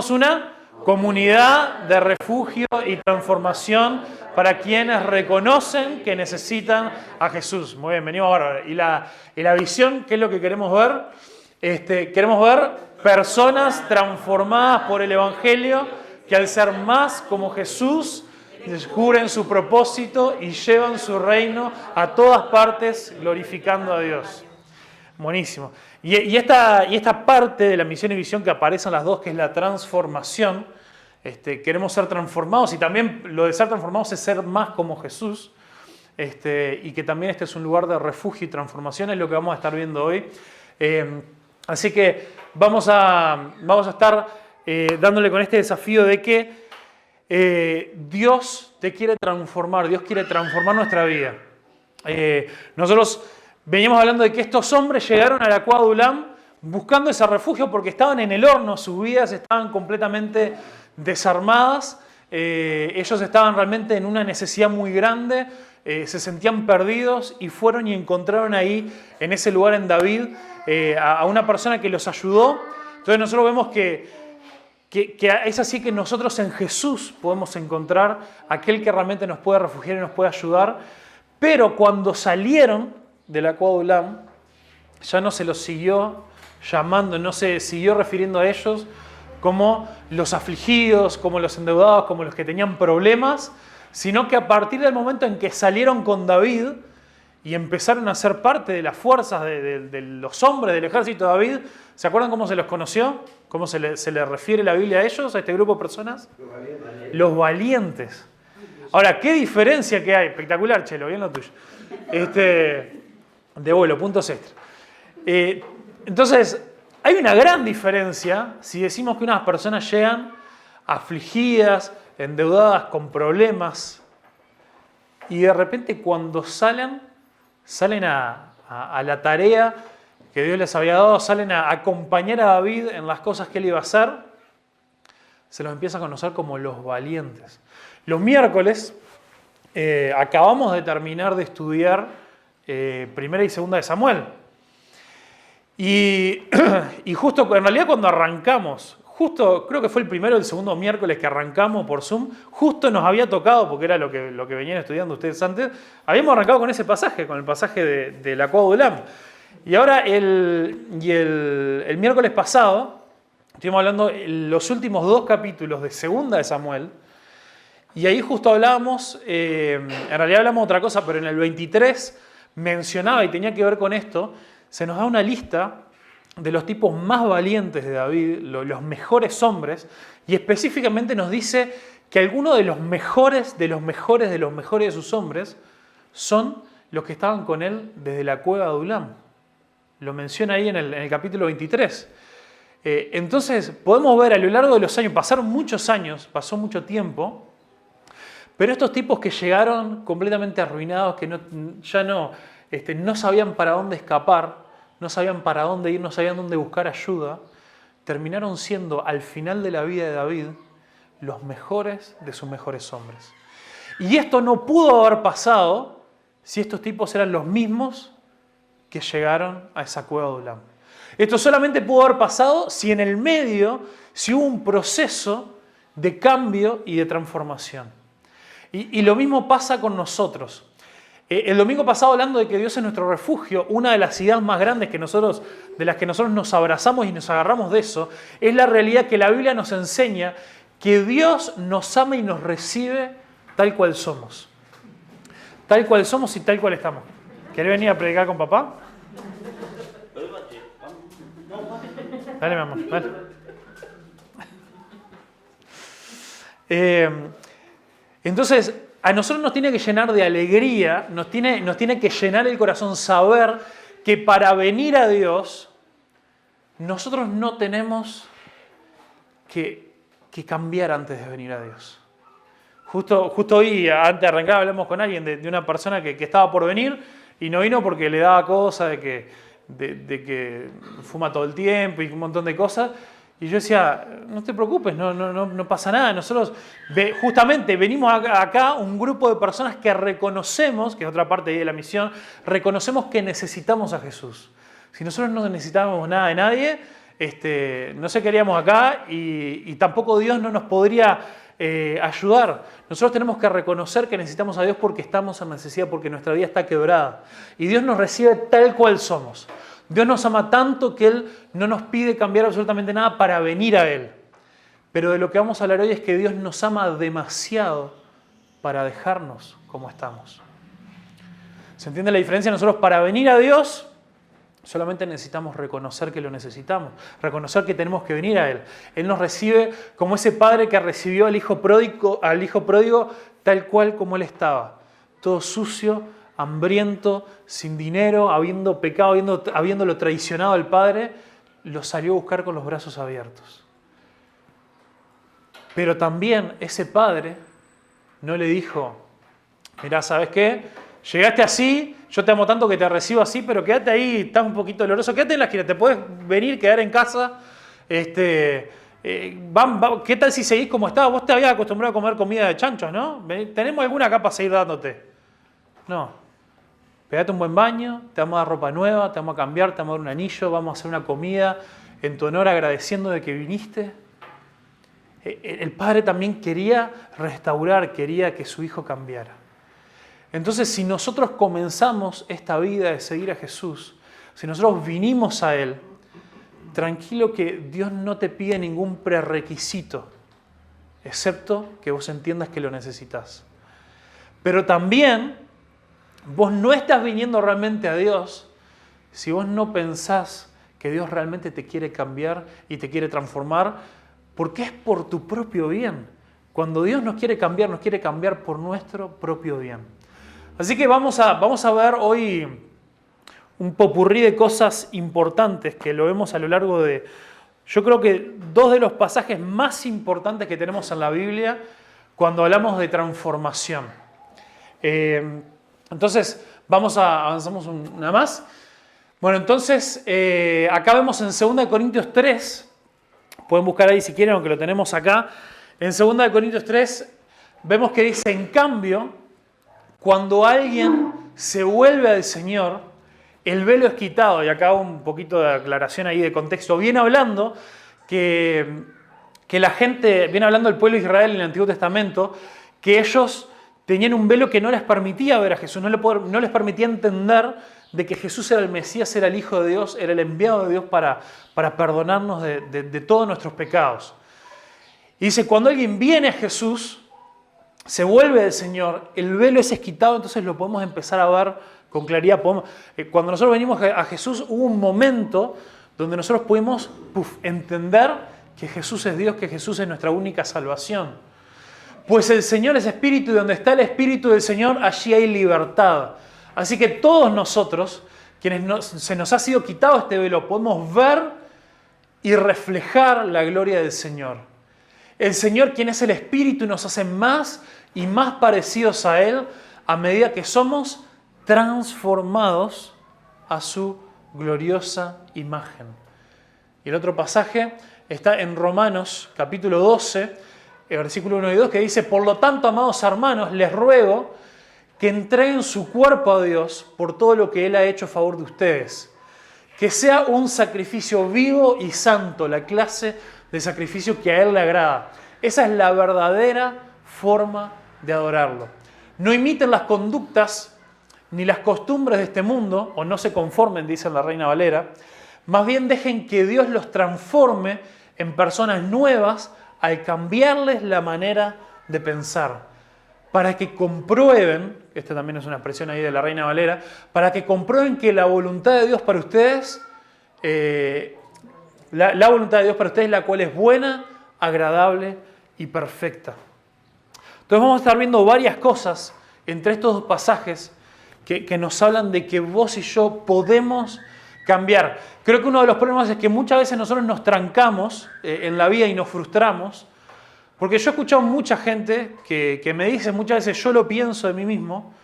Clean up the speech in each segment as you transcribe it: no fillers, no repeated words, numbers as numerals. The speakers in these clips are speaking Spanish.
Somos una comunidad de refugio y transformación para quienes reconocen que necesitan a Jesús. Muy bien, venimos ahora. Y la visión, ¿qué es lo que queremos ver? Queremos ver personas transformadas por el Evangelio que al ser más como Jesús descubren su propósito y llevan su reino a todas partes glorificando a Dios. Buenísimo. Y esta parte de la misión y visión que aparecen las dos, que es la transformación, queremos ser transformados, y también lo de ser transformados es ser más como Jesús, y que también este es un lugar de refugio y transformación, es lo que vamos a estar viendo hoy. Así que vamos a estar dándole con este desafío de que Dios te quiere transformar, Dios quiere transformar nuestra vida. Nosotros veníamos hablando de que estos hombres llegaron a la cueva de Adulam buscando ese refugio porque estaban en el horno, sus vidas estaban completamente desarmadas, ellos estaban realmente en una necesidad muy grande, se sentían perdidos y fueron y encontraron ahí, en ese lugar en David, a una persona que los ayudó. Entonces nosotros vemos que es así que nosotros en Jesús podemos encontrar aquel que realmente nos puede refugiar y nos puede ayudar, pero cuando salieron de la cueva de Adulam, ya no se los siguió llamando, no se siguió refiriendo a ellos como los afligidos, como los endeudados, como los que tenían problemas, sino que a partir del momento en que salieron con David y empezaron a ser parte de las fuerzas de los hombres del ejército de David, ¿se acuerdan cómo se los conoció? ¿Cómo se le refiere la Biblia a ellos, a este grupo de personas? Los valientes. Ahora, ¿qué diferencia que hay? Espectacular, Chelo, bien lo tuyo. De vuelo, puntos extra. Entonces, hay una gran diferencia si decimos que unas personas llegan afligidas, endeudadas, con problemas, y de repente cuando salen a la tarea que Dios les había dado, salen a acompañar a David en las cosas que él iba a hacer, se los empieza a conocer como los valientes. Los miércoles acabamos de terminar de estudiar Primera y Segunda de Samuel. Y justo, en realidad cuando arrancamos, justo creo que fue el primero o el segundo miércoles que arrancamos por Zoom, justo nos había tocado, porque era lo que venían estudiando ustedes antes, habíamos arrancado con ese pasaje, con el pasaje de la cueva de Adulam. Y ahora el miércoles pasado, estuvimos hablando de los últimos 2 capítulos de Segunda de Samuel, y ahí justo hablábamos, en realidad hablamos de otra cosa, pero en el 23 mencionaba y tenía que ver con esto, se nos da una lista de los tipos más valientes de David, los mejores hombres, y específicamente nos dice que algunos de los mejores de sus hombres son los que estaban con él desde la cueva de Adulam. Lo menciona ahí en el capítulo 23. Entonces podemos ver a lo largo de los años, pasaron muchos años, pasó mucho tiempo, pero estos tipos que llegaron completamente arruinados, que ya no sabían para dónde escapar, no sabían para dónde ir, no sabían dónde buscar ayuda, terminaron siendo al final de la vida de David los mejores de sus mejores hombres. Y esto no pudo haber pasado si estos tipos eran los mismos que llegaron a esa cueva de Adulam. Esto solamente pudo haber pasado si en el medio, si hubo un proceso de cambio y de transformación. Y lo mismo pasa con nosotros. El domingo pasado, hablando de que Dios es nuestro refugio, una de las ideas más grandes de las que nosotros nos abrazamos y nos agarramos de eso, es la realidad que la Biblia nos enseña que Dios nos ama y nos recibe tal cual somos. Tal cual somos y tal cual estamos. ¿Querés venir a predicar con papá? Dale, mi amor, dale. Entonces, a nosotros nos tiene que llenar de alegría, nos tiene que llenar el corazón saber que para venir a Dios, nosotros no tenemos que cambiar antes de venir a Dios. Justo hoy, antes de arrancar, hablamos con alguien de una persona que estaba por venir y no vino porque le daba cosa de que fuma todo el tiempo y un montón de cosas. Y yo decía, no te preocupes, no pasa nada. Nosotros justamente venimos acá un grupo de personas que reconocemos, que es otra parte de la misión, reconocemos que necesitamos a Jesús. Si nosotros no necesitamos nada de nadie, no sé qué haríamos acá y tampoco Dios no nos podría ayudar. Nosotros tenemos que reconocer que necesitamos a Dios porque estamos en necesidad, porque nuestra vida está quebrada. Y Dios nos recibe tal cual somos. Dios nos ama tanto que Él no nos pide cambiar absolutamente nada para venir a Él. Pero de lo que vamos a hablar hoy es que Dios nos ama demasiado para dejarnos como estamos. ¿Se entiende la diferencia? Nosotros para venir a Dios solamente necesitamos reconocer que lo necesitamos, reconocer que tenemos que venir a Él. Él nos recibe como ese padre que recibió al hijo pródigo tal cual como Él estaba, todo sucio, hambriento, sin dinero, habiendo pecado, habiéndolo traicionado al Padre, lo salió a buscar con los brazos abiertos. Pero también ese Padre no le dijo, mirá, ¿sabes qué? Llegaste así, yo te amo tanto que te recibo así, pero quédate ahí, estás un poquito doloroso, quédate en la esquina, te puedes venir, quedar en casa. ¿Qué tal si seguís como estabas? Vos te habías acostumbrado a comer comida de chanchos, ¿no? ¿Tenemos alguna acá para seguir dándote? No. Pegate un buen baño, te vamos a dar ropa nueva, te vamos a cambiar, te vamos a dar un anillo, vamos a hacer una comida en tu honor agradeciendo de que viniste. El Padre también quería restaurar, quería que su Hijo cambiara. Entonces, si nosotros comenzamos esta vida de seguir a Jesús, si nosotros vinimos a Él, tranquilo que Dios no te pide ningún prerequisito, excepto que vos entiendas que lo necesitas. Pero también, vos no estás viniendo realmente a Dios si vos no pensás que Dios realmente te quiere cambiar y te quiere transformar, porque es por tu propio bien. Cuando Dios nos quiere cambiar por nuestro propio bien. Así que vamos a ver hoy un popurrí de cosas importantes que lo vemos a lo largo de, yo creo que dos de los pasajes más importantes que tenemos en la Biblia cuando hablamos de transformación. Entonces, avanzamos una más. Bueno, entonces, acá vemos en 2 Corintios 3, pueden buscar ahí si quieren, aunque lo tenemos acá. En 2 Corintios 3 vemos que dice, en cambio, cuando alguien se vuelve al Señor, el velo es quitado. Y acá un poquito de aclaración ahí de contexto. Viene hablando que la gente, viene hablando del pueblo de Israel en el Antiguo Testamento, que ellos tenían un velo que no les permitía ver a Jesús, no les permitía entender de que Jesús era el Mesías, era el Hijo de Dios, era el enviado de Dios para perdonarnos de todos nuestros pecados. Y dice, cuando alguien viene a Jesús, se vuelve del Señor, el velo es quitado, entonces lo podemos empezar a ver con claridad. Cuando nosotros venimos a Jesús, hubo un momento donde nosotros pudimos entender que Jesús es Dios, que Jesús es nuestra única salvación. Pues el Señor es Espíritu y donde está el Espíritu del Señor, allí hay libertad. Así que todos nosotros, quienes se nos ha sido quitado este velo, podemos ver y reflejar la gloria del Señor. El Señor, quien es el Espíritu, nos hace más y más parecidos a Él a medida que somos transformados a su gloriosa imagen. Y el otro pasaje está en Romanos capítulo 12, versículo 1 y 2, que dice, por lo tanto, amados hermanos, les ruego que entreguen su cuerpo a Dios por todo lo que Él ha hecho a favor de ustedes. Que sea un sacrificio vivo y santo, la clase de sacrificio que a Él le agrada. Esa es la verdadera forma de adorarlo. No imiten las conductas ni las costumbres de este mundo, o no se conformen, dice la Reina Valera, más bien dejen que Dios los transforme en personas nuevas al cambiarles la manera de pensar, para que comprueben, esta también es una expresión ahí de la Reina Valera, para que comprueben que la voluntad de Dios para ustedes, la voluntad de Dios para ustedes, la cual es buena, agradable y perfecta. Entonces vamos a estar viendo varias cosas entre estos dos pasajes que nos hablan de que vos y yo podemos cambiar. Creo que uno de los problemas es que muchas veces nosotros nos trancamos en la vida y nos frustramos, porque yo he escuchado mucha gente que me dice muchas veces, yo lo pienso de mí mismo,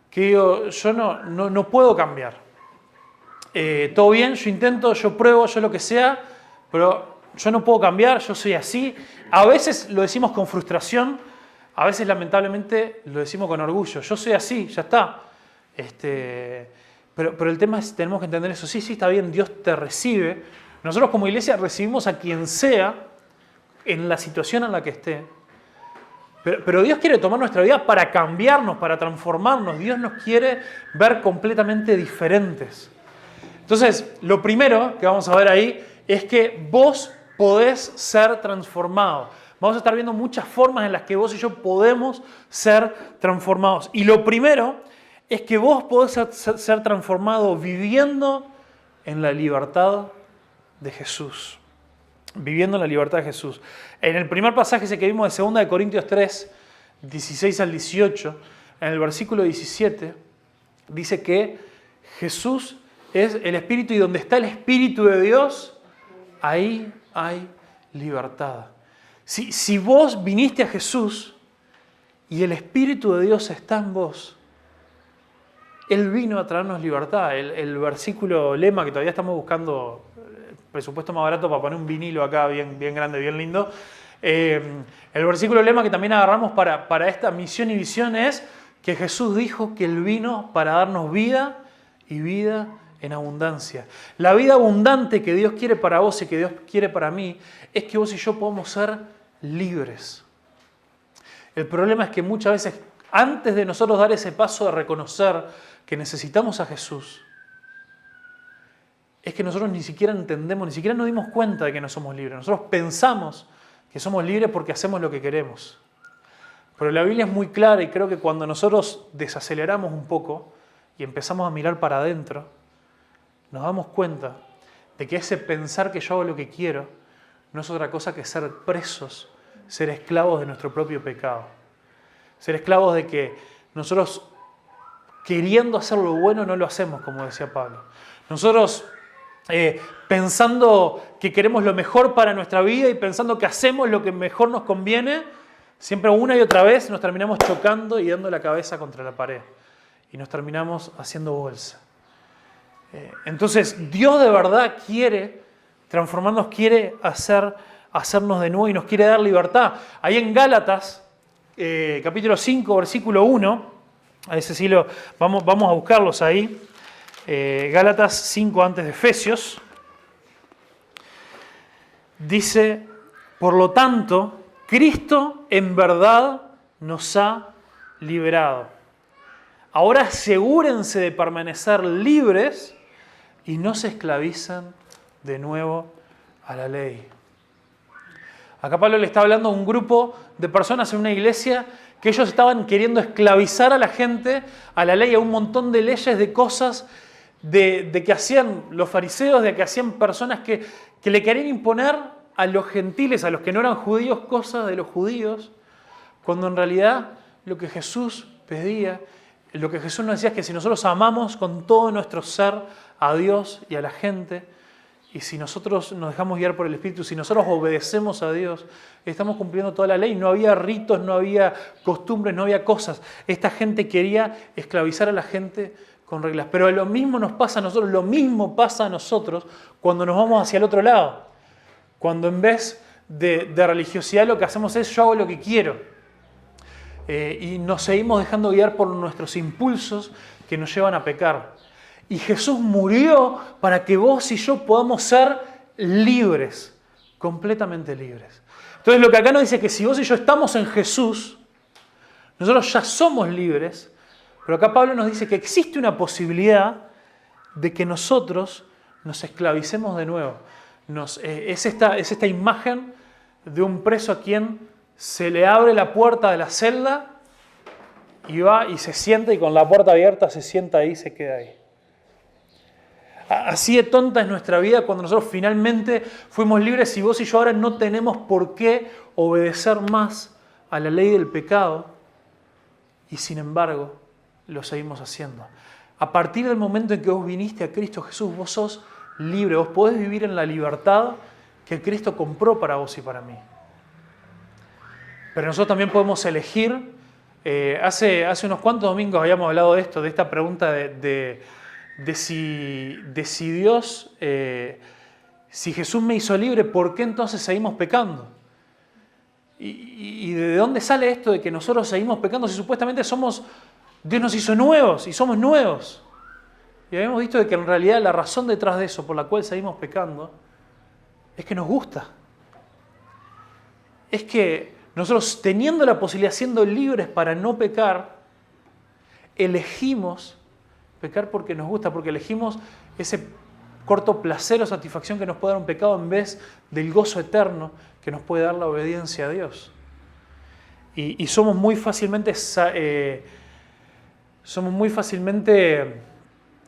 que digo, yo no puedo cambiar. Todo bien, yo intento, yo pruebo, yo lo que sea, pero yo no puedo cambiar, yo soy así. A veces lo decimos con frustración, a veces lamentablemente lo decimos con orgullo. Yo soy así, ya está. Pero el tema es, tenemos que entender eso. Sí, está bien, Dios te recibe Nosotros como iglesia recibimos a quien sea en la situación en la que esté. Pero Dios quiere tomar nuestra vida para cambiarnos, para transformarnos. Dios nos quiere ver completamente diferentes. Entonces, lo primero que vamos a ver ahí es que vos podés ser transformado. Vamos a estar viendo muchas formas en las que vos y yo podemos ser transformados. Y lo primero es que vos podés ser transformado viviendo en la libertad de Jesús. Viviendo en la libertad de Jesús. En el primer pasaje ese que vimos de 2 Corintios 3, 16 al 18, en el versículo 17, dice que Jesús es el Espíritu y donde está el Espíritu de Dios, ahí hay libertad. Si vos viniste a Jesús y el Espíritu de Dios está en vos, Él vino a traernos libertad. El versículo lema que todavía estamos buscando, presupuesto más barato para poner un vinilo acá bien grande, bien lindo. El versículo lema que también agarramos para esta misión y visión es que Jesús dijo que Él vino para darnos vida y vida en abundancia. La vida abundante que Dios quiere para vos y que Dios quiere para mí es que vos y yo podamos ser libres. El problema es que muchas veces, antes de nosotros dar ese paso de reconocer que necesitamos a Jesús, es que nosotros ni siquiera entendemos, ni siquiera nos dimos cuenta de que no somos libres. Nosotros pensamos que somos libres porque hacemos lo que queremos. Pero la Biblia es muy clara y creo que cuando nosotros desaceleramos un poco y empezamos a mirar para adentro, nos damos cuenta de que ese pensar que yo hago lo que quiero no es otra cosa que ser presos, ser esclavos de nuestro propio pecado. Ser esclavos de que nosotros, queriendo hacer lo bueno, no lo hacemos, como decía Pablo. Nosotros pensando que queremos lo mejor para nuestra vida y pensando que hacemos lo que mejor nos conviene, siempre una y otra vez nos terminamos chocando y dando la cabeza contra la pared. Y nos terminamos haciendo bolsa. Entonces, Dios de verdad quiere transformarnos, quiere hacernos de nuevo y nos quiere dar libertad. Ahí en Gálatas, capítulo 5, versículo 1, a ese sí vamos a buscarlos ahí. Gálatas 5 antes de Efesios, dice, por lo tanto, Cristo en verdad nos ha liberado. Ahora asegúrense de permanecer libres y no se esclavizan de nuevo a la ley. Acá Pablo le está hablando a un grupo de personas en una iglesia que ellos estaban queriendo esclavizar a la gente, a la ley, a un montón de leyes, de cosas de que hacían los fariseos, de que hacían personas que le querían imponer a los gentiles, a los que no eran judíos, cosas de los judíos, cuando en realidad lo que Jesús pedía, lo que Jesús nos decía es que si nosotros amamos con todo nuestro ser a Dios y a la gente, y si nosotros nos dejamos guiar por el Espíritu, si nosotros obedecemos a Dios, estamos cumpliendo toda la ley. No había ritos, no había costumbres, no había cosas. Esta gente quería esclavizar a la gente con reglas. Pero lo mismo nos pasa a nosotros, lo mismo pasa a nosotros cuando nos vamos hacia el otro lado. Cuando en vez de religiosidad lo que hacemos es yo hago lo que quiero. Y nos seguimos dejando guiar por nuestros impulsos que nos llevan a pecar. Y Jesús murió para que vos y yo podamos ser libres, completamente libres. Entonces lo que acá nos dice es que si vos y yo estamos en Jesús, nosotros ya somos libres, pero acá Pablo nos dice que existe una posibilidad de que nosotros nos esclavicemos de nuevo. Es esta imagen de un preso a quien se le abre la puerta de la celda y va y se sienta y con la puerta abierta se sienta ahí y se queda ahí. Así de tonta es nuestra vida cuando nosotros finalmente fuimos libres y vos y yo ahora no tenemos por qué obedecer más a la ley del pecado y sin embargo lo seguimos haciendo. A partir del momento en que vos viniste a Cristo Jesús, vos sos libre, vos podés vivir en la libertad que Cristo compró para vos y para mí. Pero nosotros también podemos elegir, hace unos cuantos domingos habíamos hablado de esto, de esta pregunta de si Dios, si Jesús me hizo libre, ¿por qué entonces seguimos pecando? ¿Y de dónde sale esto de que nosotros seguimos pecando si supuestamente Dios nos hizo nuevos y somos nuevos? Y habíamos visto de que en realidad la razón detrás de eso, por la cual seguimos pecando, Es que nos gusta. Es que nosotros, teniendo la posibilidad, siendo libres para no pecar, elegimos pecar porque nos gusta, porque elegimos ese corto placer o satisfacción que nos puede dar un pecado en vez del gozo eterno que nos puede dar la obediencia a Dios. Y somos muy fácilmente,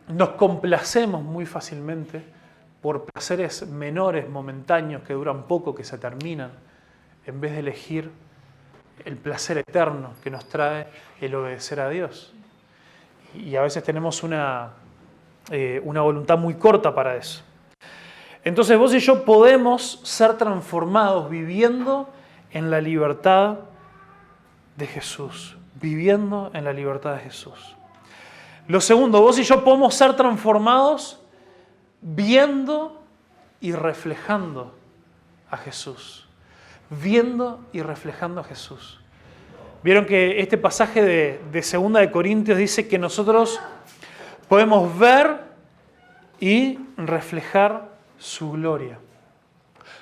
nos complacemos muy fácilmente por placeres menores, momentáneos, que duran poco, que se terminan, en vez de elegir el placer eterno que nos trae el obedecer a Dios. Y a veces tenemos una voluntad muy corta para eso. Entonces vos y yo podemos ser transformados viviendo en la libertad de Jesús. Viviendo en la libertad de Jesús. Lo segundo, vos y yo podemos ser transformados viendo y reflejando a Jesús. Viendo y reflejando a Jesús. Vieron que este pasaje de 2 de Corintios dice que nosotros podemos ver y reflejar su gloria.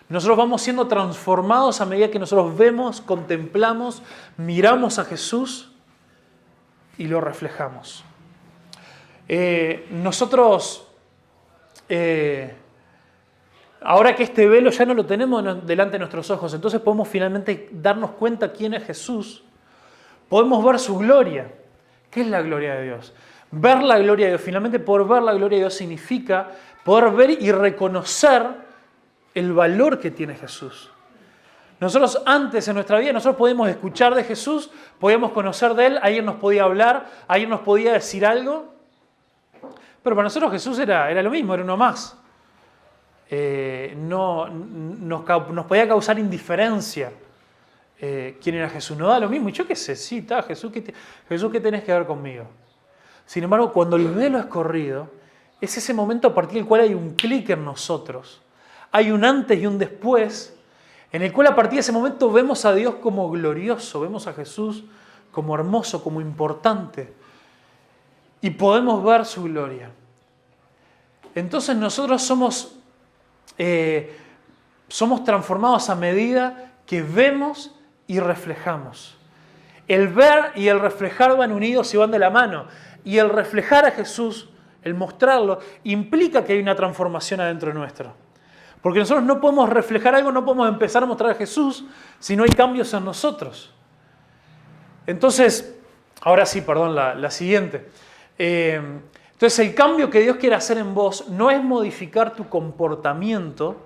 Nosotros vamos siendo transformados a medida que nosotros vemos, contemplamos, miramos a Jesús y lo reflejamos. Ahora que este velo ya no lo tenemos delante de nuestros ojos, entonces podemos finalmente darnos cuenta quién es Jesús. Podemos ver su gloria. ¿Qué es la gloria de Dios? Ver la gloria de Dios. Finalmente, poder ver la gloria de Dios significa poder ver y reconocer el valor que tiene Jesús. Nosotros antes en nuestra vida, nosotros podíamos escuchar de Jesús, podíamos conocer de Él, alguien nos podía hablar, alguien nos podía decir algo, pero para nosotros Jesús era lo mismo, era uno más. Nos podía causar indiferencia quién era Jesús. No da lo mismo. Y yo qué sé, sí, está Jesús, ¿qué tenés que ver conmigo? Sin embargo, cuando el velo es corrido, es ese momento a partir del cual hay un clic en nosotros. Hay un antes y un después, en el cual a partir de ese momento vemos a Dios como glorioso, vemos a Jesús como hermoso, como importante. Y podemos ver su gloria. Entonces nosotros somos transformados a medida que vemos y reflejamos. El ver y el reflejar van unidos y van de la mano. Y el reflejar a Jesús, el mostrarlo, implica que hay una transformación adentro nuestro. Porque nosotros no podemos reflejar algo, no podemos empezar a mostrar a Jesús si no hay cambios en nosotros. Entonces, ahora sí, perdón, la siguiente. Entonces el cambio que Dios quiere hacer en vos no es modificar tu comportamiento.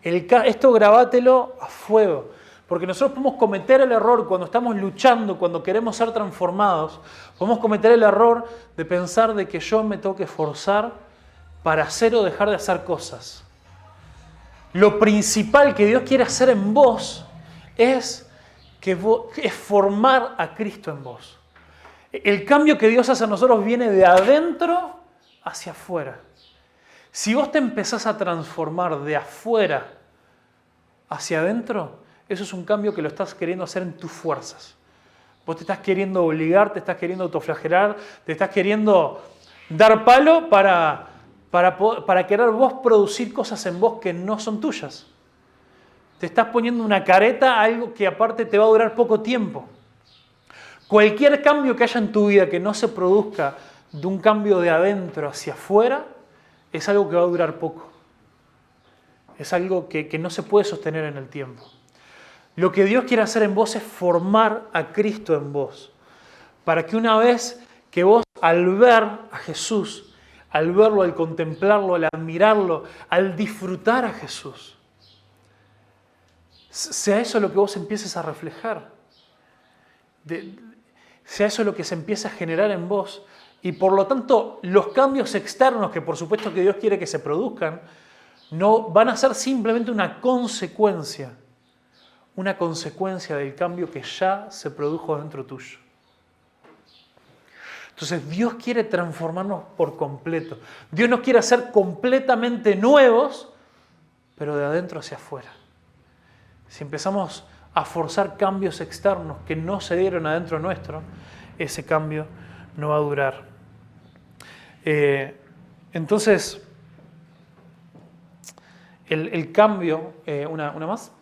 Esto grabátelo a fuego. Porque nosotros podemos cometer el error cuando estamos luchando, cuando queremos ser transformados, podemos cometer el error de pensar de que yo me tengo que esforzar para hacer o dejar de hacer cosas. Lo principal que Dios quiere hacer en vos es formar a Cristo en vos. El cambio que Dios hace a nosotros viene de adentro hacia afuera. Si vos te empezás a transformar de afuera hacia adentro, eso es un cambio que lo estás queriendo hacer en tus fuerzas. Vos te estás queriendo obligar, te estás queriendo autoflagelar, te estás queriendo dar palo para querer vos producir cosas en vos que no son tuyas. Te estás poniendo una careta a algo que aparte te va a durar poco tiempo. Cualquier cambio que haya en tu vida que no se produzca de un cambio de adentro hacia afuera, es algo que va a durar poco. Es algo que no se puede sostener en el tiempo. Lo que Dios quiere hacer en vos es formar a Cristo en vos. Para que una vez que vos al ver a Jesús, al verlo, al contemplarlo, al admirarlo, al disfrutar a Jesús, sea eso lo que vos empieces a reflejar. Sea eso lo que se empieza a generar en vos. Y por lo tanto, los cambios externos que por supuesto que Dios quiere que se produzcan, no van a ser simplemente una consecuencia del cambio que ya se produjo dentro tuyo. Entonces Dios quiere transformarnos por completo. Dios nos quiere hacer completamente nuevos, pero de adentro hacia afuera. Si empezamos a forzar cambios externos que no se dieron adentro nuestro, ese cambio no va a durar. Entonces, el cambio, una más.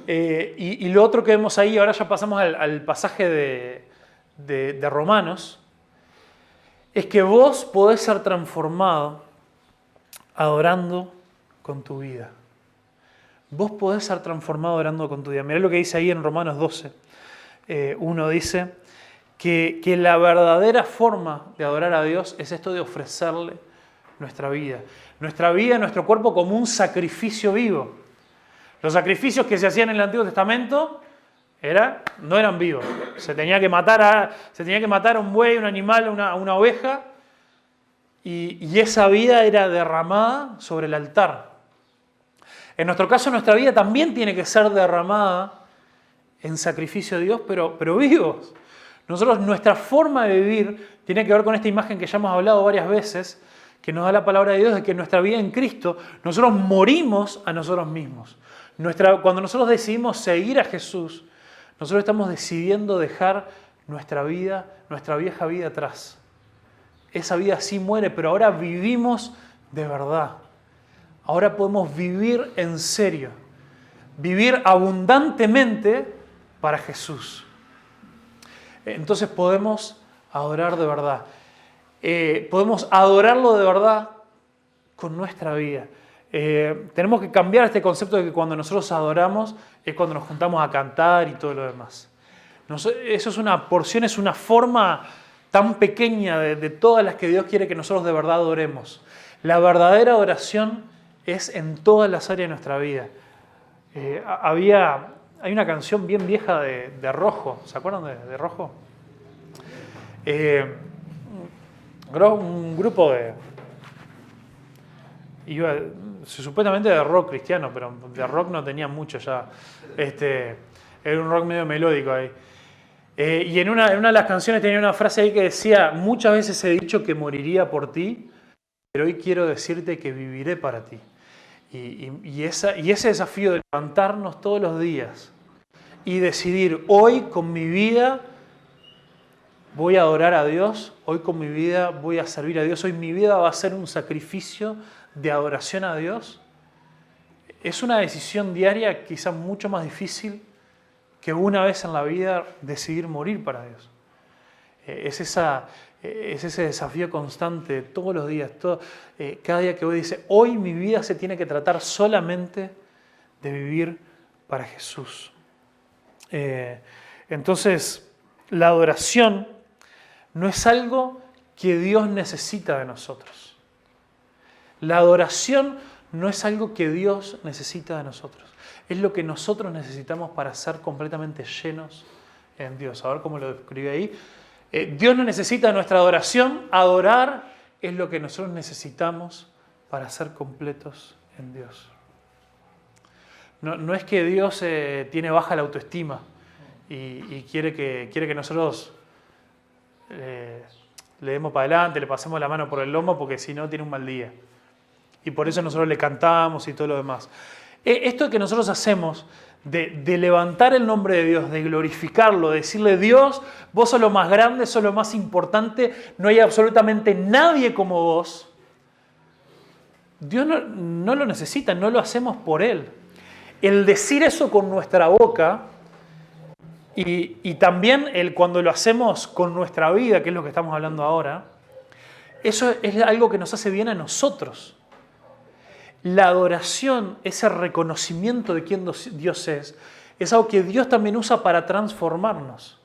Y lo otro que vemos ahí, ahora ya pasamos al pasaje de Romanos, es que vos podés ser transformado adorando con tu vida. Vos podés ser transformado adorando con tu vida. Mirá lo que dice ahí en Romanos 12. Uno dice que la verdadera forma de adorar a Dios es esto de ofrecerle nuestra vida, nuestro cuerpo como un sacrificio vivo. Los sacrificios que se hacían en el Antiguo Testamento no eran vivos. Se tenía que matar a un buey, un animal, una oveja, y esa vida era derramada sobre el altar. En nuestro caso, nuestra vida también tiene que ser derramada en sacrificio a Dios, pero vivos. Nuestra forma de vivir tiene que ver con esta imagen que ya hemos hablado varias veces, que nos da la palabra de Dios, de que nuestra vida en Cristo, nosotros morimos a nosotros mismos. Cuando nosotros decidimos seguir a Jesús, nosotros estamos decidiendo dejar nuestra vieja vida atrás. Esa vida sí muere, pero ahora vivimos de verdad. Ahora podemos vivir en serio, vivir abundantemente para Jesús. Entonces podemos adorar de verdad. Podemos adorarlo de verdad con nuestra vida. Tenemos que cambiar este concepto de que cuando nosotros adoramos es cuando nos juntamos a cantar y todo lo demás. Eso es una porción, es una forma tan pequeña de todas las que Dios quiere que nosotros de verdad adoremos. La verdadera adoración es en todas las áreas de nuestra vida. Hay una canción bien vieja de Rojo, ¿se acuerdan de Rojo? Un grupo supuestamente de rock cristiano, pero de rock no tenía mucho ya. Era un rock medio melódico ahí. Y en una de las canciones tenía una frase ahí que decía: muchas veces he dicho que moriría por ti, pero hoy quiero decirte que viviré para ti. Y ese desafío de levantarnos todos los días y decidir: hoy con mi vida voy a adorar a Dios, hoy con mi vida voy a servir a Dios, hoy mi vida va a ser un sacrificio de adoración a Dios, es una decisión diaria quizás mucho más difícil que una vez en la vida decidir morir para Dios. Es ese desafío constante de todos los días, cada día que hoy dice: hoy mi vida se tiene que tratar solamente de vivir para Jesús. Entonces, la adoración no es algo que Dios necesita de nosotros. La adoración no es algo que Dios necesita de nosotros. Es lo que nosotros necesitamos para ser completamente llenos en Dios. A ver cómo lo describe ahí. Dios no necesita nuestra adoración. Adorar es lo que nosotros necesitamos para ser completos en Dios. No es que Dios tiene baja la autoestima y quiere que nosotros le demos para adelante, le pasemos la mano por el lomo, porque si no tiene un mal día. Y por eso nosotros le cantamos y todo lo demás. Esto que nosotros hacemos de levantar el nombre de Dios, de glorificarlo, de decirle: Dios, vos sos lo más grande, sos lo más importante, no hay absolutamente nadie como vos. Dios no lo necesita, no lo hacemos por Él. El decir eso con nuestra boca y también cuando lo hacemos con nuestra vida, que es lo que estamos hablando ahora, eso es algo que nos hace bien a nosotros. La adoración, ese reconocimiento de quién Dios es algo que Dios también usa para transformarnos.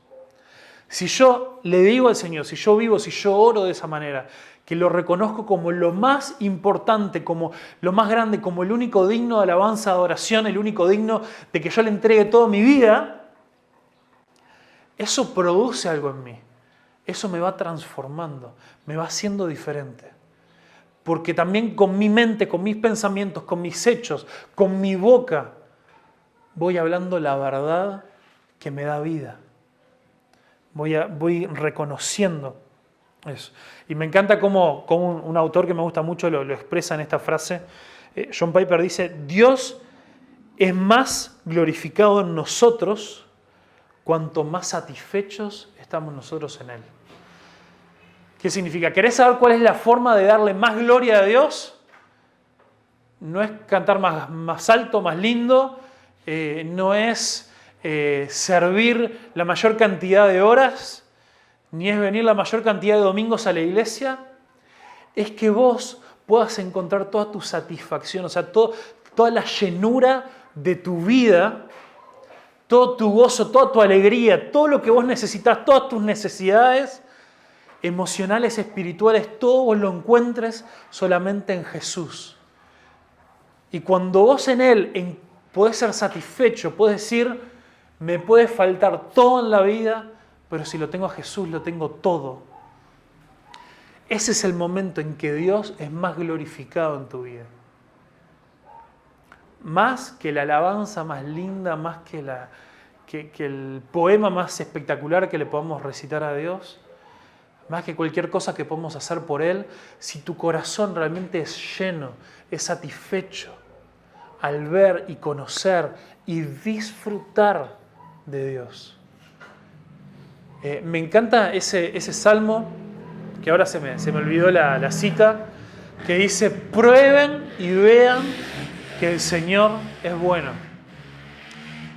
Si yo le digo al Señor, si yo oro de esa manera, que lo reconozco como lo más importante, como lo más grande, como el único digno de alabanza, adoración, el único digno de que yo le entregue toda mi vida, eso produce algo en mí. Eso me va transformando, me va haciendo diferente. Porque también con mi mente, con mis pensamientos, con mis hechos, con mi boca, voy hablando la verdad que me da vida. Voy reconociendo eso. Y me encanta cómo un autor que me gusta mucho lo expresa en esta frase. John Piper dice: Dios es más glorificado en nosotros cuanto más satisfechos estamos nosotros en Él. ¿Qué significa? ¿Querés saber cuál es la forma de darle más gloria a Dios? no es cantar más alto, más lindo, no es servir la mayor cantidad de horas, ni es venir la mayor cantidad de domingos a la iglesia, es que vos puedas encontrar toda tu satisfacción, o sea, toda la llenura de tu vida, todo tu gozo, toda tu alegría, todo lo que vos necesitas, todas tus necesidades emocionales, espirituales, todo vos lo encuentres solamente en Jesús. Y cuando vos en Él podés ser satisfecho, podés decir, me puede faltar todo en la vida, pero si lo tengo a Jesús, lo tengo todo. Ese es el momento en que Dios es más glorificado en tu vida. Más que la alabanza más linda, más que el poema más espectacular que le podamos recitar a Dios, más que cualquier cosa que podamos hacer por Él, si tu corazón realmente es lleno, es satisfecho al ver y conocer y disfrutar de Dios. Me encanta ese salmo, que ahora se me olvidó la cita, que dice, prueben y vean que el Señor es bueno.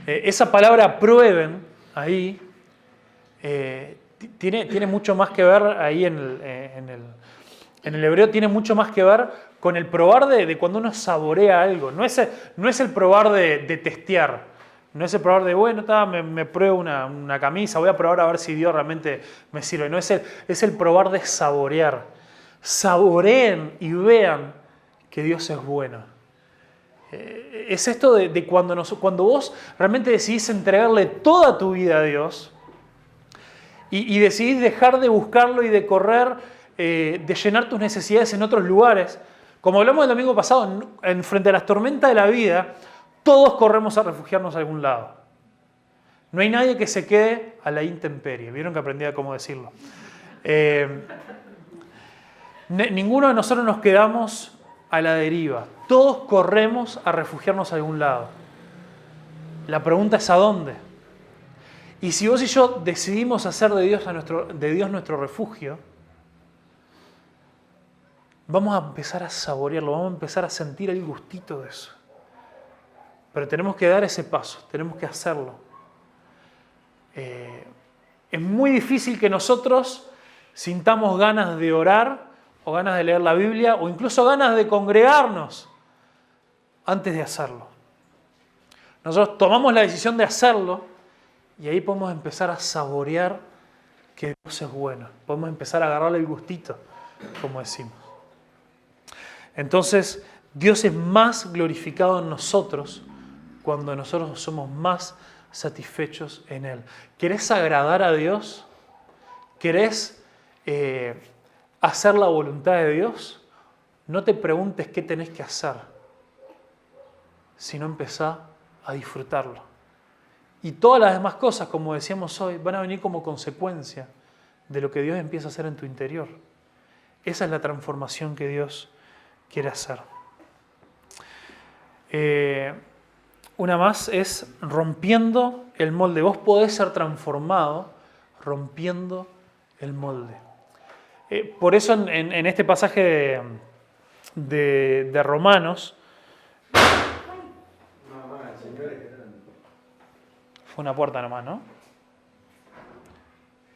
Esa palabra prueben ahí tiene mucho más que ver ahí en el hebreo, tiene mucho más que ver con el probar de cuando uno saborea algo. No es el probar de testear. No es el probar de, bueno, me pruebo una camisa, voy a probar a ver si Dios realmente me sirve. No, es el probar de saborear. Saboreen y vean que Dios es bueno. Es esto de cuando vos realmente decidís entregarle toda tu vida a Dios y decidís dejar de buscarlo y de correr, de llenar tus necesidades en otros lugares. Como hablamos el domingo pasado, frente a las tormentas de la vida, todos corremos a refugiarnos a algún lado. No hay nadie que se quede a la intemperie. ¿Vieron que aprendí a cómo decirlo? Ninguno de nosotros nos quedamos a la deriva. Todos corremos a refugiarnos a algún lado. La pregunta es ¿a dónde? Y si vos y yo decidimos hacer de Dios nuestro refugio, vamos a empezar a saborearlo, vamos a empezar a sentir el gustito de eso. Pero tenemos que dar ese paso, tenemos que hacerlo. Es muy difícil que nosotros sintamos ganas de orar o ganas de leer la Biblia o incluso ganas de congregarnos antes de hacerlo. Nosotros tomamos la decisión de hacerlo y ahí podemos empezar a saborear que Dios es bueno. Podemos empezar a agarrarle el gustito, como decimos. Entonces, Dios es más glorificado en nosotros cuando nosotros somos más satisfechos en Él. ¿Querés agradar a Dios? ¿Querés hacer la voluntad de Dios? No te preguntes qué tenés que hacer, sino empezá a disfrutarlo. Y todas las demás cosas, como decíamos hoy, van a venir como consecuencia de lo que Dios empieza a hacer en tu interior. Esa es la transformación que Dios quiere hacer. Una más es rompiendo el molde. Vos podés ser transformado rompiendo el molde. Por eso en este pasaje de Romanos, fue una puerta nomás, ¿no?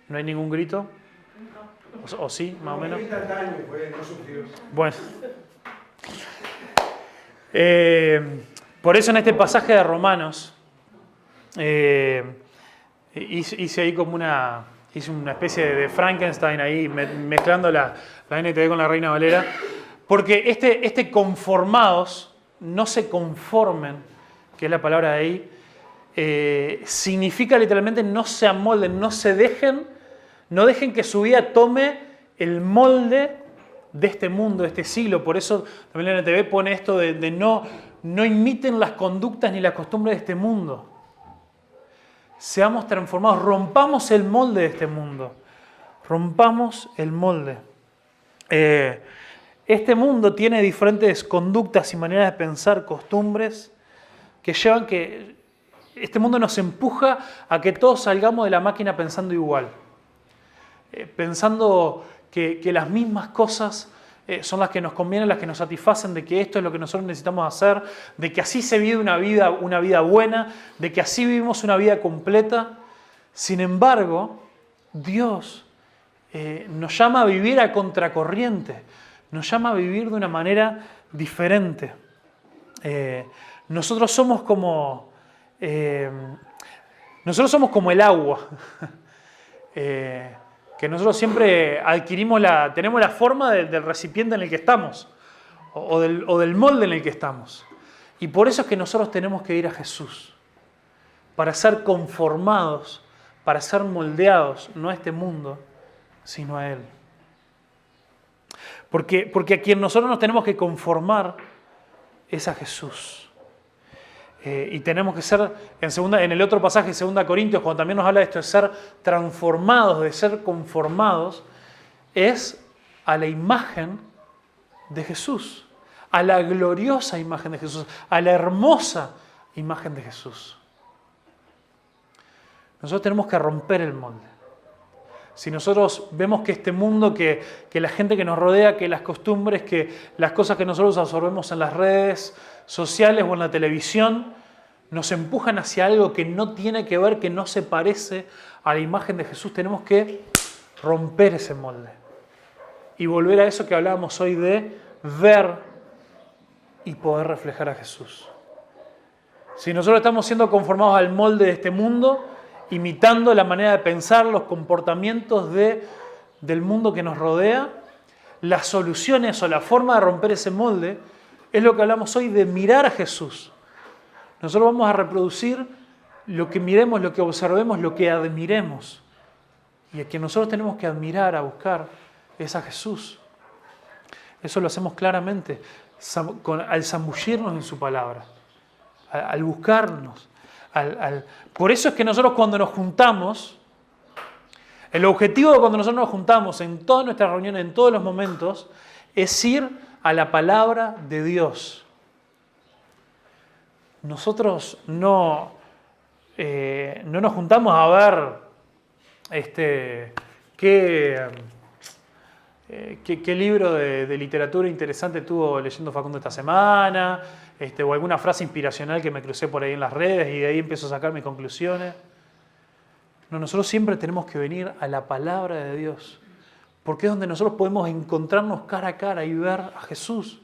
¿No hay ningún grito? ¿O sí, más o menos? Bueno. Por eso en este pasaje de Romanos hice ahí como hice una especie de Frankenstein ahí, mezclando la NTV con la Reina Valera, porque este conformados, no se conformen, que es la palabra de ahí, significa literalmente no se amolden, no dejen que su vida tome el molde de este mundo, de este siglo. Por eso también la NTV pone esto de no imiten las conductas ni las costumbres de este mundo. Seamos transformados, rompamos el molde de este mundo. Rompamos el molde. Este mundo tiene diferentes conductas y maneras de pensar, costumbres, que llevan que este mundo nos empuja a que todos salgamos de la máquina pensando igual. Pensando que las mismas cosas son las que nos convienen, las que nos satisfacen, de que esto es lo que nosotros necesitamos hacer, de que así se vive una vida buena, de que así vivimos una vida completa. Sin embargo, Dios nos llama a vivir a contracorriente, nos llama a vivir de una manera diferente. Nosotros somos como el agua. Que nosotros siempre tenemos la forma del recipiente en el que estamos, o del molde en el que estamos. Y por eso es que nosotros tenemos que ir a Jesús, para ser conformados, para ser moldeados, no a este mundo, sino a Él. Porque a quien nosotros nos tenemos que conformar es a Jesús. Y tenemos que ser, en el otro pasaje de 2 Corintios, cuando también nos habla de esto, de ser transformados, de ser conformados, es a la imagen de Jesús, a la gloriosa imagen de Jesús, a la hermosa imagen de Jesús. Nosotros tenemos que romper el molde. Si nosotros vemos que este mundo, que la gente que nos rodea, que las costumbres, que las cosas que nosotros absorbemos en las redes sociales o en la televisión, nos empujan hacia algo que no tiene que ver, que no se parece a la imagen de Jesús, tenemos que romper ese molde y volver a eso que hablábamos hoy de ver y poder reflejar a Jesús. Si nosotros estamos siendo conformados al molde de este mundo, imitando la manera de pensar, los comportamientos del mundo que nos rodea, las soluciones o la forma de romper ese molde es lo que hablamos hoy de mirar a Jesús. Nosotros vamos a reproducir lo que miremos, lo que observemos, lo que admiremos. Y a quien nosotros tenemos que admirar, a buscar, es a Jesús. Eso lo hacemos claramente al zambullirnos en su palabra, al buscarnos. Por eso es que nosotros cuando nos juntamos, el objetivo de cuando nosotros nos juntamos en todas nuestras reuniones, en todos los momentos, es ir a la palabra de Dios. Nosotros no nos juntamos a ver qué libro de literatura interesante estuvo leyendo Facundo esta semana, o alguna frase inspiracional que me crucé por ahí en las redes y de ahí empiezo a sacar mis conclusiones. No, nosotros siempre tenemos que venir a la palabra de Dios, porque es donde nosotros podemos encontrarnos cara a cara y ver a Jesús.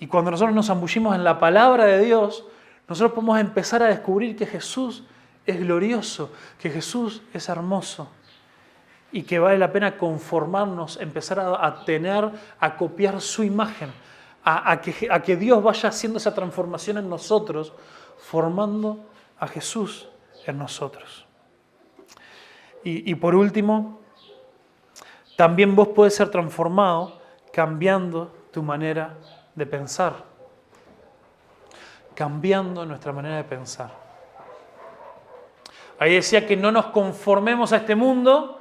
Y cuando nosotros nos zambullimos en la palabra de Dios, nosotros podemos empezar a descubrir que Jesús es glorioso, que Jesús es hermoso y que vale la pena conformarnos, empezar a copiar su imagen, a que Dios vaya haciendo esa transformación en nosotros, formando a Jesús en nosotros. Y por último, también vos podés ser transformado cambiando tu manera de pensar. Cambiando nuestra manera de pensar. Ahí decía que no nos conformemos a este mundo,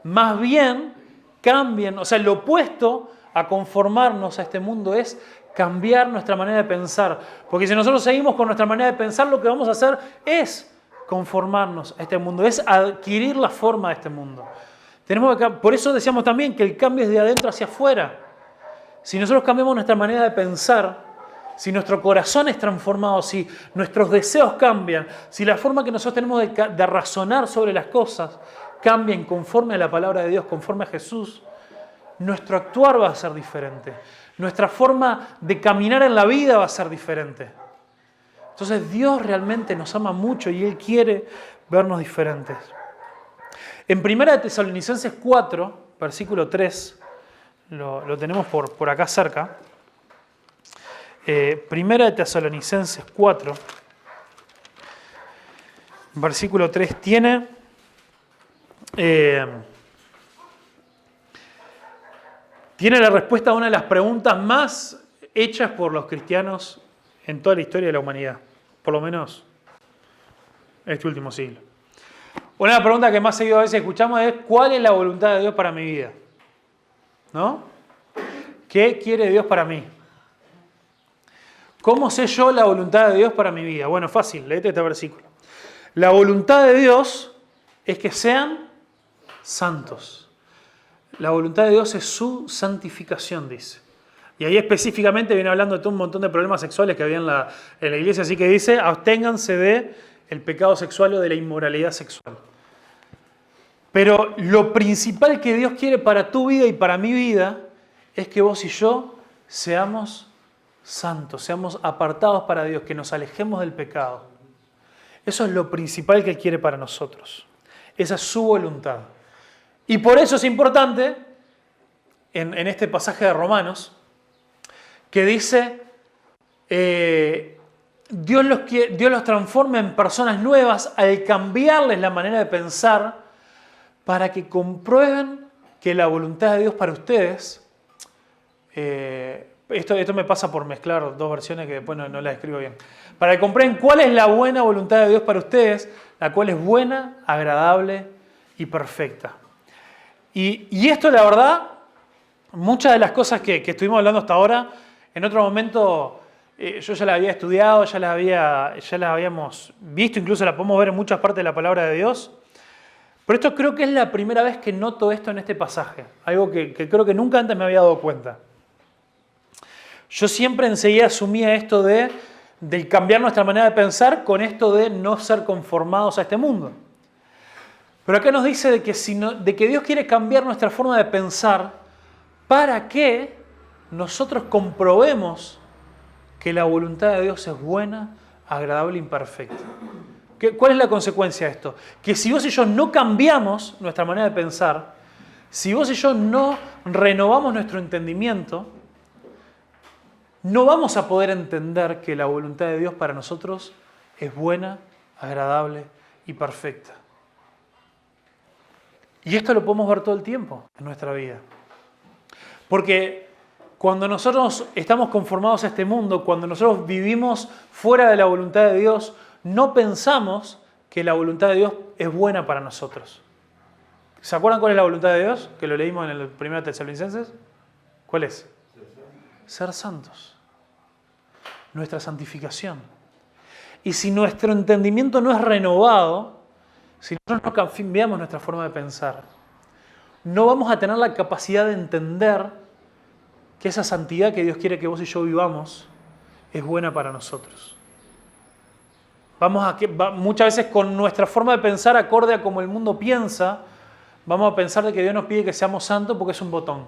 más bien cambien, o sea, lo opuesto a conformarnos a este mundo es cambiar nuestra manera de pensar. Porque si nosotros seguimos con nuestra manera de pensar, lo que vamos a hacer es conformarnos a este mundo, es adquirir la forma de este mundo. Por eso decíamos también que el cambio es de adentro hacia afuera. Si nosotros cambiamos nuestra manera de pensar, si nuestro corazón es transformado, si nuestros deseos cambian, si la forma que nosotros tenemos de razonar sobre las cosas cambian conforme a la palabra de Dios, conforme a Jesús, nuestro actuar va a ser diferente. Nuestra forma de caminar en la vida va a ser diferente. Entonces Dios realmente nos ama mucho y Él quiere vernos diferentes. En 1 Tesalonicenses 4, versículo 3, lo tenemos por acá cerca. 1 Tesalonicenses 4, versículo 3, tiene la respuesta a una de las preguntas más hechas por los cristianos en toda la historia de la humanidad, por lo menos en este último siglo. Una de las preguntas que más seguido a veces escuchamos es: ¿cuál es la voluntad de Dios para mi vida? ¿No? ¿Qué quiere Dios para mí? ¿Cómo sé yo la voluntad de Dios para mi vida? Bueno, fácil, léete este versículo. La voluntad de Dios es que sean santos. La voluntad de Dios es su santificación, dice. Y ahí específicamente viene hablando de todo un montón de problemas sexuales que había en la iglesia, así que dice, absténganse de el pecado sexual o de la inmoralidad sexual. Pero lo principal que Dios quiere para tu vida y para mi vida es que vos y yo seamos santos, seamos apartados para Dios, que nos alejemos del pecado. Eso es lo principal que Él quiere para nosotros. Esa es su voluntad. Y por eso es importante, en este pasaje de Romanos, que dice, Dios los transforma en personas nuevas al cambiarles la manera de pensar para que comprueben que la voluntad de Dios para ustedes, esto me pasa por mezclar dos versiones que después no las escribo bien, para que comprueben cuál es la buena voluntad de Dios para ustedes, la cual es buena, agradable y perfecta. Y esto, la verdad, muchas de las cosas que estuvimos hablando hasta ahora, en otro momento yo ya las había estudiado, ya las habíamos visto, incluso las podemos ver en muchas partes de la palabra de Dios. Pero esto creo que es la primera vez que noto esto en este pasaje, algo que creo que nunca antes me había dado cuenta. Yo siempre enseguida asumía esto del cambiar nuestra manera de pensar con esto de no ser conformados a este mundo. Pero acá nos dice de que Dios quiere cambiar nuestra forma de pensar para que nosotros comprobemos que la voluntad de Dios es buena, agradable y perfecta. ¿Cuál es la consecuencia de esto? Que si vos y yo no cambiamos nuestra manera de pensar, si vos y yo no renovamos nuestro entendimiento, no vamos a poder entender que la voluntad de Dios para nosotros es buena, agradable y perfecta. Y esto lo podemos ver todo el tiempo en nuestra vida. Porque cuando nosotros estamos conformados a este mundo, cuando nosotros vivimos fuera de la voluntad de Dios, no pensamos que la voluntad de Dios es buena para nosotros. ¿Se acuerdan cuál es la voluntad de Dios? Que lo leímos en el 1 Tesalonicenses. ¿Cuál es? Ser santos. Nuestra santificación. Y si nuestro entendimiento no es renovado, si nosotros no cambiamos nuestra forma de pensar, no vamos a tener la capacidad de entender que esa santidad que Dios quiere que vos y yo vivamos es buena para nosotros. Muchas veces con nuestra forma de pensar acorde a como el mundo piensa, vamos a pensar de que Dios nos pide que seamos santos porque es un botón.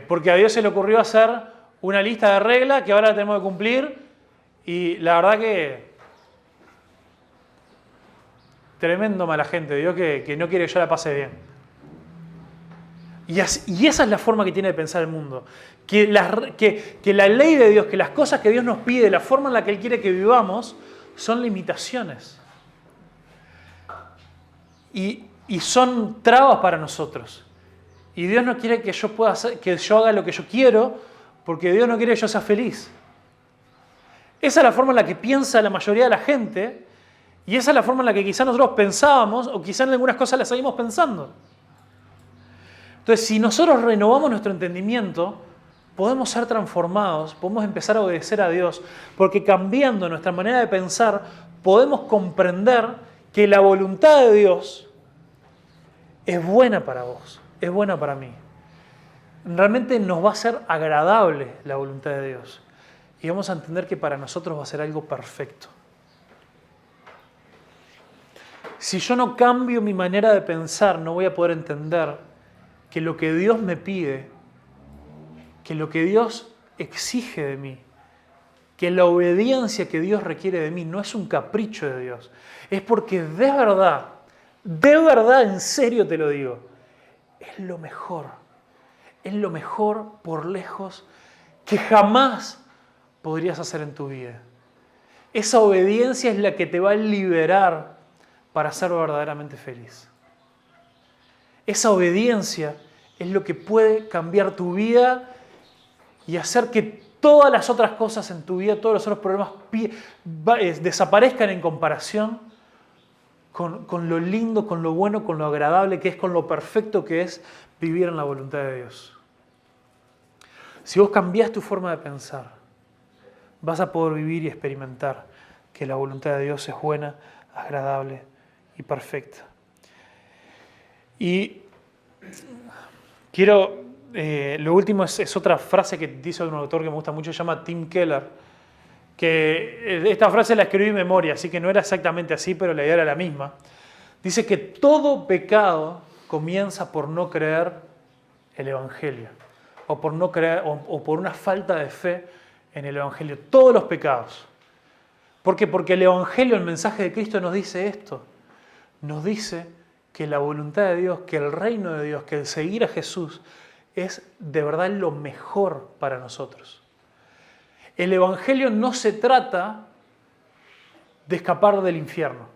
Porque a Dios se le ocurrió hacer una lista de reglas que ahora la tenemos que cumplir y la verdad que tremendo mala gente, Dios que no quiere que yo la pase bien. Y esa es la forma que tiene de pensar el mundo. Que la ley de Dios, que las cosas que Dios nos pide, la forma en la que Él quiere que vivamos, son limitaciones. Y son trabas para nosotros. Y Dios no quiere que yo haga lo que yo quiero, porque Dios no quiere que yo sea feliz. Esa es la forma en la que piensa la mayoría de la gente, y esa es la forma en la que quizás nosotros pensábamos, o quizás en algunas cosas las seguimos pensando. Entonces, si nosotros renovamos nuestro entendimiento, podemos ser transformados, podemos empezar a obedecer a Dios, porque cambiando nuestra manera de pensar, podemos comprender que la voluntad de Dios es buena para vos, es buena para mí. Realmente nos va a ser agradable la voluntad de Dios. Y vamos a entender que para nosotros va a ser algo perfecto. Si yo no cambio mi manera de pensar, no voy a poder entender que lo que Dios me pide, que lo que Dios exige de mí, que la obediencia que Dios requiere de mí no es un capricho de Dios, es porque de verdad, en serio te lo digo, es lo mejor por lejos que jamás podrías hacer en tu vida. Esa obediencia es la que te va a liberar para ser verdaderamente feliz. Esa obediencia es lo que puede cambiar tu vida y hacer que todas las otras cosas en tu vida, todos los otros problemas desaparezcan en comparación con lo lindo, con lo bueno, con lo agradable que es, con lo perfecto que es vivir en la voluntad de Dios. Si vos cambiás tu forma de pensar, vas a poder vivir y experimentar que la voluntad de Dios es buena, agradable y perfecta. Y Lo último es otra frase que dice un autor que me gusta mucho, se llama Tim Keller, que esta frase la escribí en memoria, así que no era exactamente así, pero la idea era la misma. Dice que todo pecado comienza por no creer el Evangelio, o por no creer, o por una falta de fe en el Evangelio. Todos los pecados. ¿Por qué? Porque el Evangelio, el mensaje de Cristo nos dice esto. Nos dice que la voluntad de Dios, que el reino de Dios, que el seguir a Jesús es de verdad lo mejor para nosotros. El Evangelio no se trata de escapar del infierno.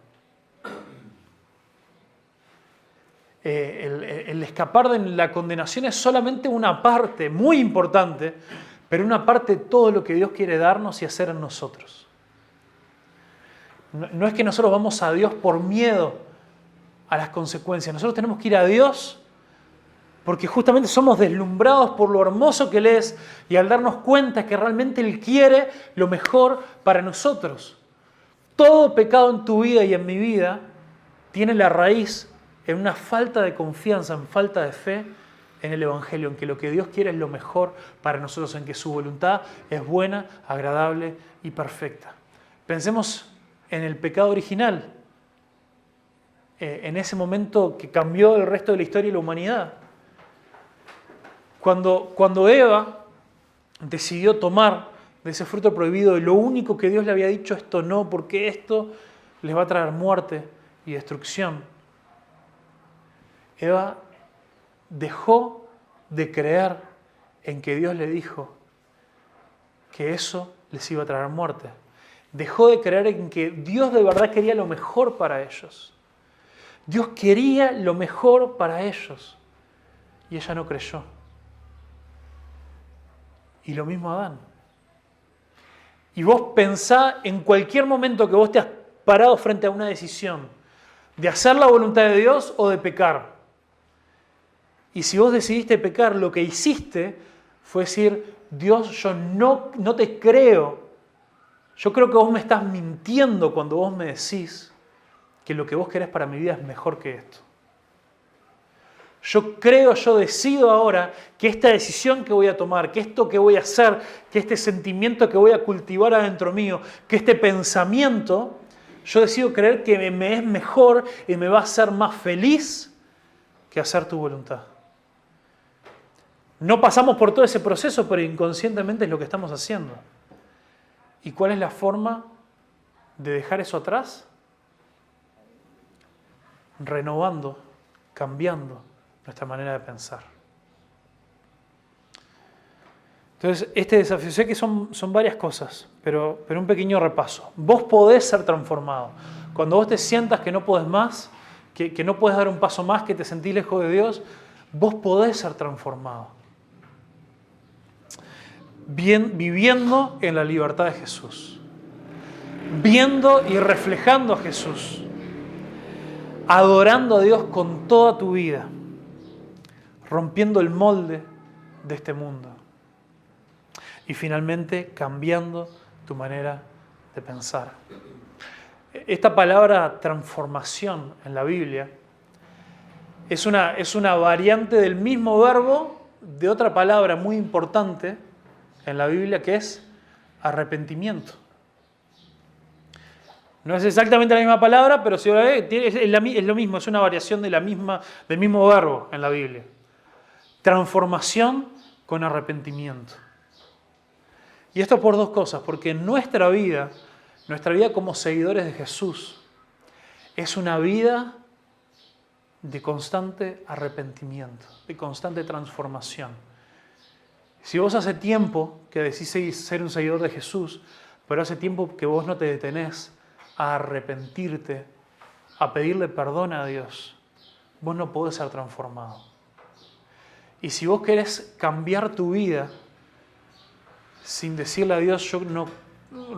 El escapar de la condenación es solamente una parte muy importante, pero una parte de todo lo que Dios quiere darnos y hacer en nosotros. No es que nosotros vamos a Dios por miedo a las consecuencias. Nosotros tenemos que ir a Dios porque justamente somos deslumbrados por lo hermoso que Él es y al darnos cuenta que realmente Él quiere lo mejor para nosotros. Todo pecado en tu vida y en mi vida tiene la raíz en una falta de confianza, en falta de fe en el Evangelio, en que lo que Dios quiere es lo mejor para nosotros, en que su voluntad es buena, agradable y perfecta. Pensemos en el pecado original, en ese momento que cambió el resto de la historia y la humanidad. Cuando Eva decidió tomar de ese fruto prohibido y lo único que Dios le había dicho, esto no, porque esto les va a traer muerte y destrucción. Eva dejó de creer en que Dios le dijo que eso les iba a traer muerte. Dejó de creer en que Dios de verdad quería lo mejor para ellos. Dios quería lo mejor para ellos. Y ella no creyó. Y lo mismo Adán. Y vos pensá en cualquier momento que vos te has parado frente a una decisión de hacer la voluntad de Dios o de pecar. Y si vos decidiste pecar, lo que hiciste fue decir, Dios, yo no te creo. Yo creo que vos me estás mintiendo cuando vos me decís que lo que vos querés para mi vida es mejor que esto. Yo decido ahora que esta decisión que voy a tomar, que esto que voy a hacer, que este sentimiento que voy a cultivar adentro mío, que este pensamiento, yo decido creer que me es mejor y me va a hacer más feliz que hacer tu voluntad. No pasamos por todo ese proceso, pero inconscientemente es lo que estamos haciendo. ¿Y cuál es la forma de dejar eso atrás? Renovando, cambiando nuestra manera de pensar. Entonces, este desafío, sé que son varias cosas, pero un pequeño repaso. Vos podés ser transformado. Cuando vos te sientas que no podés más, que no podés dar un paso más, que te sentís lejos de Dios, vos podés ser transformado. Viviendo en la libertad de Jesús. Viendo y reflejando a Jesús. Adorando a Dios con toda tu vida. Rompiendo el molde de este mundo. Y finalmente cambiando tu manera de pensar. Esta palabra transformación en la Biblia es una variante del mismo verbo de otra palabra muy importante en la Biblia que es arrepentimiento. No es exactamente la misma palabra, pero si es lo mismo, es una variación del mismo verbo en la Biblia. Transformación con arrepentimiento. Y esto por dos cosas, porque nuestra vida como seguidores de Jesús es una vida de constante arrepentimiento, de constante transformación. Si vos hace tiempo que decís ser un seguidor de Jesús, pero hace tiempo que vos no te detenés a arrepentirte, a pedirle perdón a Dios, vos no podés ser transformado. Y si vos querés cambiar tu vida sin decirle a Dios,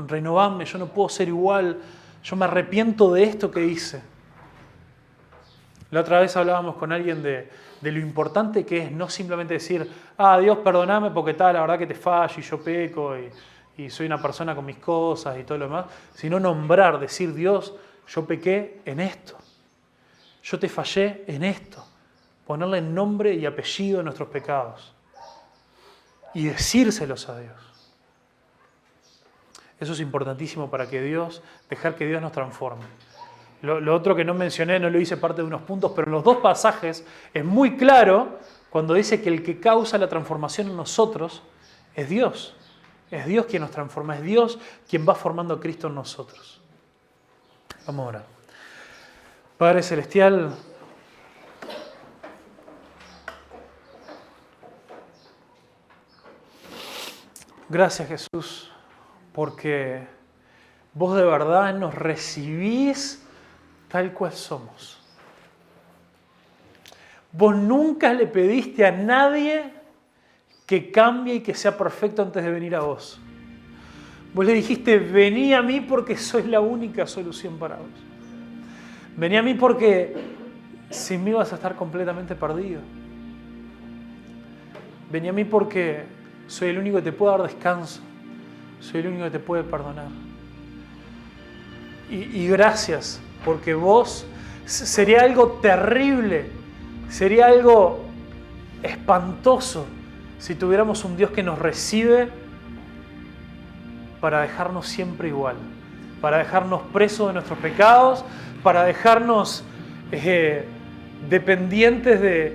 renovame, yo no puedo ser igual, yo me arrepiento de esto que hice. La otra vez hablábamos con alguien de lo importante que es no simplemente decir, Dios perdoname porque la verdad que te fallo y yo peco y soy una persona con mis cosas y todo lo demás, sino nombrar, decir, Dios, yo pequé en esto, yo te fallé en esto, ponerle nombre y apellido a nuestros pecados y decírselos a Dios. Eso es importantísimo para dejar que Dios nos transforme. Lo otro que no mencioné, no lo hice parte de unos puntos, pero en los dos pasajes es muy claro cuando dice que el que causa la transformación en nosotros es Dios. Es Dios quien nos transforma, es Dios quien va formando a Cristo en nosotros. Vamos a orar. Padre Celestial, gracias Jesús, porque vos de verdad nos recibís tal cual somos. Vos nunca le pediste a nadie que cambie y que sea perfecto antes de venir a vos. Vos le dijiste, vení a mí porque soy la única solución para vos. Vení a mí porque sin mí vas a estar completamente perdido. Vení a mí porque soy el único que te puede dar descanso. Soy el único que te puede perdonar. Y gracias, porque vos sería algo terrible, sería algo espantoso si tuviéramos un Dios que nos recibe para dejarnos siempre igual, para dejarnos presos de nuestros pecados, para dejarnos dependientes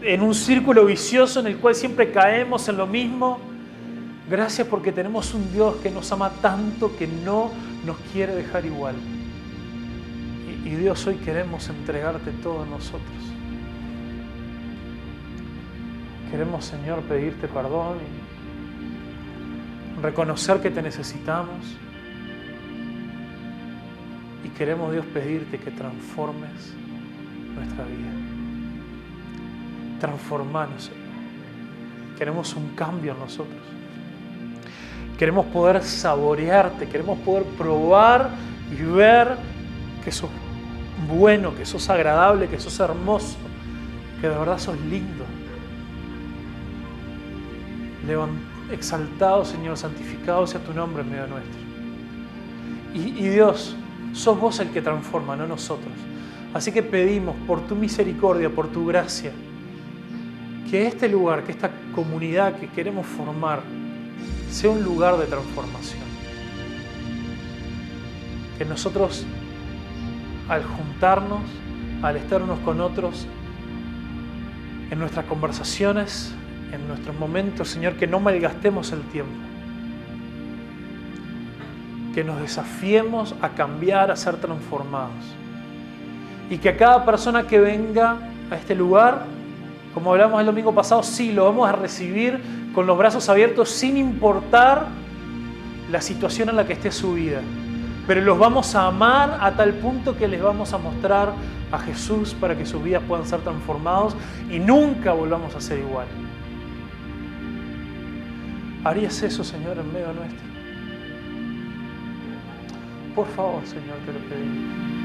en un círculo vicioso en el cual siempre caemos en lo mismo. Gracias porque tenemos un Dios que nos ama tanto que no nos quiere dejar igual. Y Dios, hoy queremos entregarte todo a nosotros. Queremos, Señor, pedirte perdón y reconocer que te necesitamos. Y queremos, Dios, pedirte que transformes nuestra vida. Transformanos, Señor. Queremos un cambio en nosotros. Queremos poder saborearte, queremos poder probar y ver que sos bueno, que sos agradable, que sos hermoso, que de verdad sos lindo. Exaltado, Señor, santificado sea tu nombre en medio nuestro. Y Dios, sos vos el que transforma, no nosotros. Así que pedimos por tu misericordia, por tu gracia, que este lugar, que esta comunidad que queremos formar, sea un lugar de transformación. Que nosotros, al juntarnos, al estar unos con otros, en nuestras conversaciones, en nuestros momentos, Señor, que no malgastemos el tiempo. Que nos desafiemos a cambiar, a ser transformados. Y que a cada persona que venga a este lugar, como hablamos el domingo pasado, sí, lo vamos a recibir con los brazos abiertos sin importar la situación en la que esté su vida. Pero los vamos a amar a tal punto que les vamos a mostrar a Jesús para que sus vidas puedan ser transformados y nunca volvamos a ser igual. ¿Harías eso, Señor, en medio nuestro? Por favor, Señor, te lo pedimos.